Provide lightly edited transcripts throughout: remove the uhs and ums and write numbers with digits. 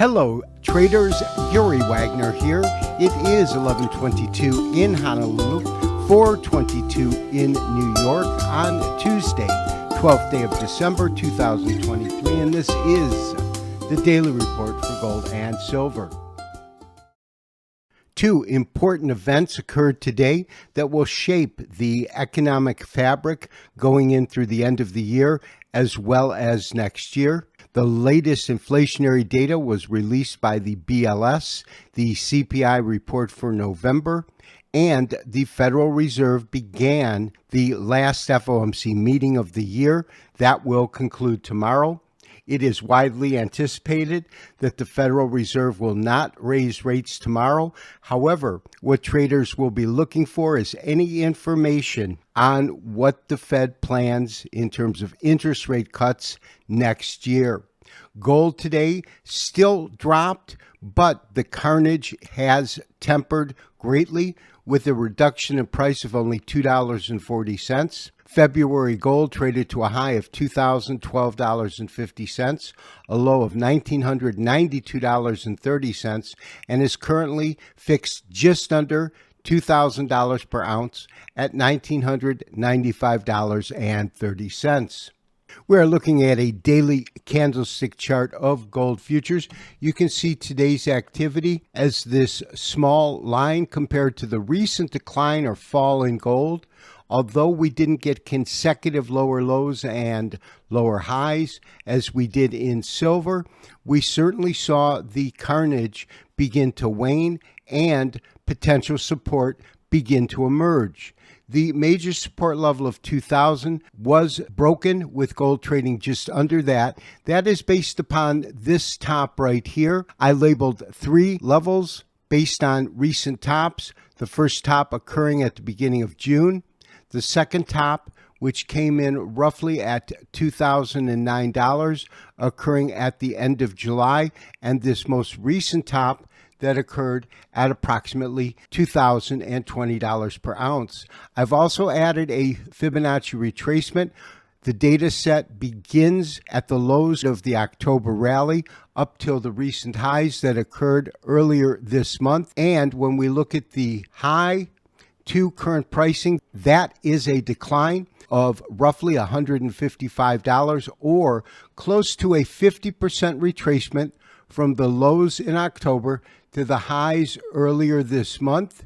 Hello, traders. Yuri Wagner here. It is 11:22 in Honolulu, 4:22 in New York on Tuesday, 12th day of December 2023, and this is the Daily Report for Gold and Silver. Two important events occurred today that will shape the economic fabric going in through the end of the year as well as next year. The latest inflationary data was released by the BLS, the CPI report for November, and the Federal Reserve began the last FOMC meeting of the year. That will conclude tomorrow. It is widely anticipated that the Federal Reserve will not raise rates tomorrow. However, what traders will be looking for is any information on what the Fed plans in terms of interest rate cuts next year. Gold today still dropped, but the carnage has tempered greatly with a reduction in price of only $2.40. February gold traded to a high of $2,012.50, a low of $1,992.30, and is currently fixed just under $2,000 per ounce at $1,995.30. We are looking at a daily candlestick chart of gold futures. You can see today's activity as this small line compared to the recent decline or fall in gold. Although we didn't get consecutive lower lows and lower highs as we did in silver, we certainly saw the carnage begin to wane and potential support begin to emerge. The major support level of 2,000 was broken with gold trading just under that. That is based upon this top right here. I labeled three levels based on recent tops. The first top occurring at the beginning of June. The second top, which came in roughly at $2,009, occurring at the end of July, and this most recent top that occurred at approximately $2,020 per ounce. I've also added a Fibonacci retracement. The data set begins at the lows of the October rally up till the recent highs that occurred earlier this month. And when we look at the high to current pricing, that is a decline of roughly $155 or close to a 50% retracement from the lows in October to the highs earlier this month.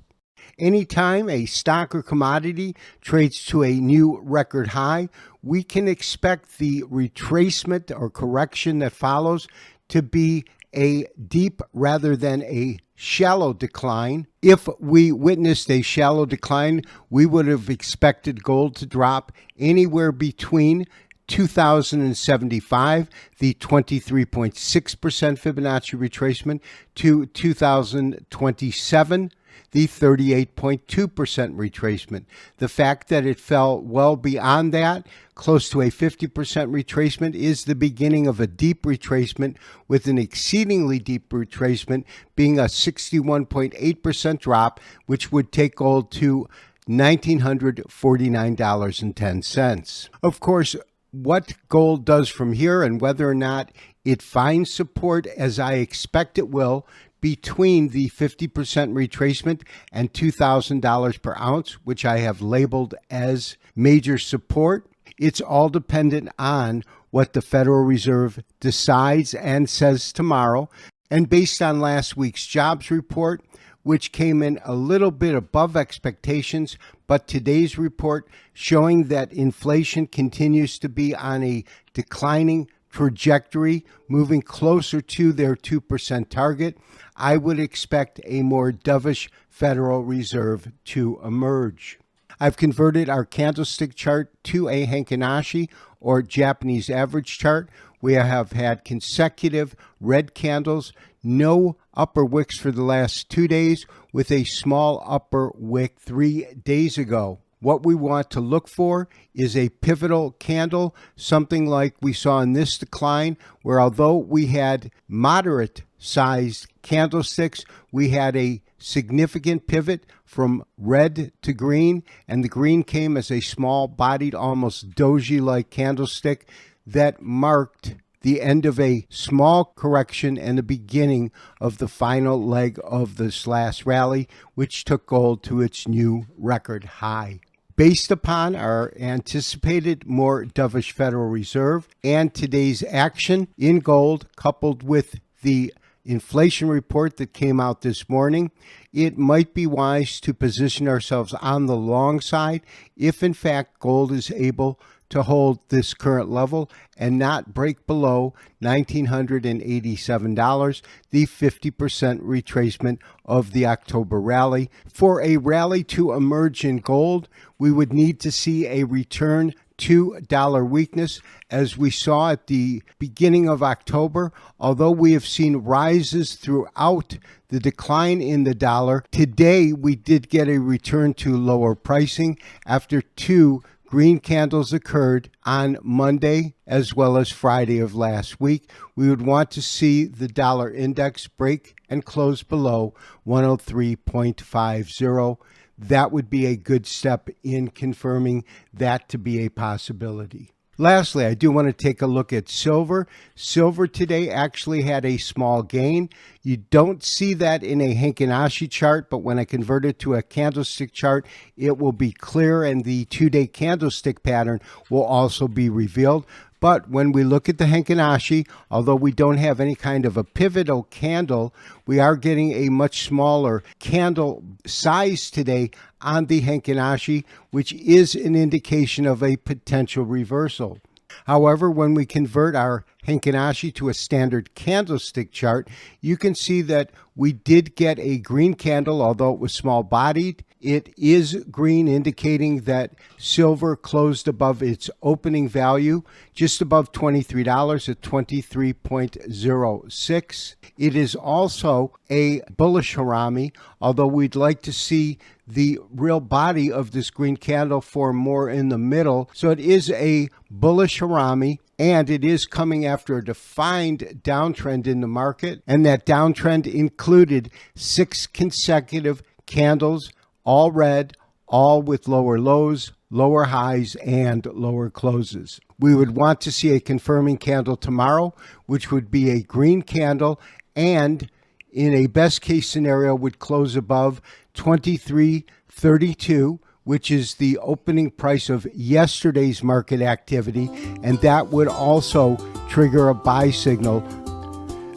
Anytime a stock or commodity trades to a new record high, we can expect the retracement or correction that follows to be a deep rather than a shallow decline. If we witnessed a shallow decline, we would have expected gold to drop anywhere between 2,075, the 23.6% Fibonacci retracement, to 2,027, the 38.2% retracement. The fact that it fell well beyond that, close to a 50% retracement, is the beginning of a deep retracement, with an exceedingly deep retracement being a 61.8% drop, which would take gold to $1,949.10. Of course, what gold does from here and whether or not it finds support, as I expect it will, between the 50% retracement and $2,000 per ounce, which I have labeled as major support, it's all dependent on what the Federal Reserve decides and says tomorrow. And based on last week's jobs report, which came in a little bit above expectations, but today's report showing that inflation continues to be on a declining trajectory, moving closer to their 2% target, I would expect a more dovish Federal Reserve to emerge. I've converted our candlestick chart to a Heikin-Ashi, or Japanese average chart. We have had consecutive red candles, no upper wicks for the last 2 days, with a small upper wick 3 days ago. What we want to look for is a pivotal candle, something like we saw in this decline, where although we had moderate sized candlesticks, we had a significant pivot from red to green, and the green came as a small bodied, almost doji-like candlestick that marked the end of a small correction and the beginning of the final leg of this last rally, which took gold to its new record high. Based upon our anticipated more dovish Federal Reserve and today's action in gold, coupled with the inflation report that came out this morning, it might be wise to position ourselves on the long side if in fact gold is able to hold this current level and not break below $1,987, the 50% retracement of the October rally. For a rally to emerge in gold, we would need to see a return to dollar weakness as we saw at the beginning of October. Although we have seen rises throughout the decline in the dollar, today we did get a return to lower pricing after two green candles occurred on Monday as well as Friday of last week. We would want to see the dollar index break and close below 103.50. That would be a good step in confirming that to be a possibility. Lastly, I do want to take a look at silver. Silver today actually had a small gain. You don't see that in a Heikin-Ashi chart, but when I convert it to a candlestick chart, it will be clear and the two-day candlestick pattern will also be revealed. But when we look at the Heikin-Ashi, although we don't have any kind of a pivotal candle, we are getting a much smaller candle size today on the Heikin-Ashi, which is an indication of a potential reversal. However, when we convert our Heikin-Ashi to a standard candlestick chart, you can see that we did get a green candle, although it was small-bodied. It is green, indicating that silver closed above its opening value, just above $23 at $23.06. It is also a bullish harami, although we'd like to see the real body of this green candle form more in the middle. So it is a bullish harami, and it is coming after a defined downtrend in the market. And that downtrend included 6 consecutive candles, all red, all with lower lows, lower highs, and lower closes. We would want to see a confirming candle tomorrow, which would be a green candle, and in a best case scenario would close above 23.32, which is the opening price of yesterday's market activity, and that would also trigger a buy signal.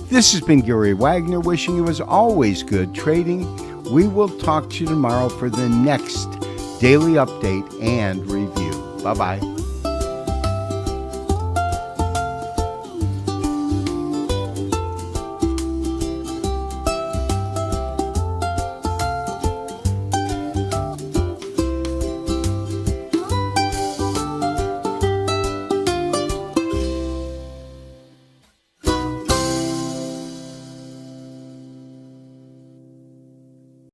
This has been Gary Wagner wishing you as always good trading. We will talk to you tomorrow for the next daily update and review. Bye-bye.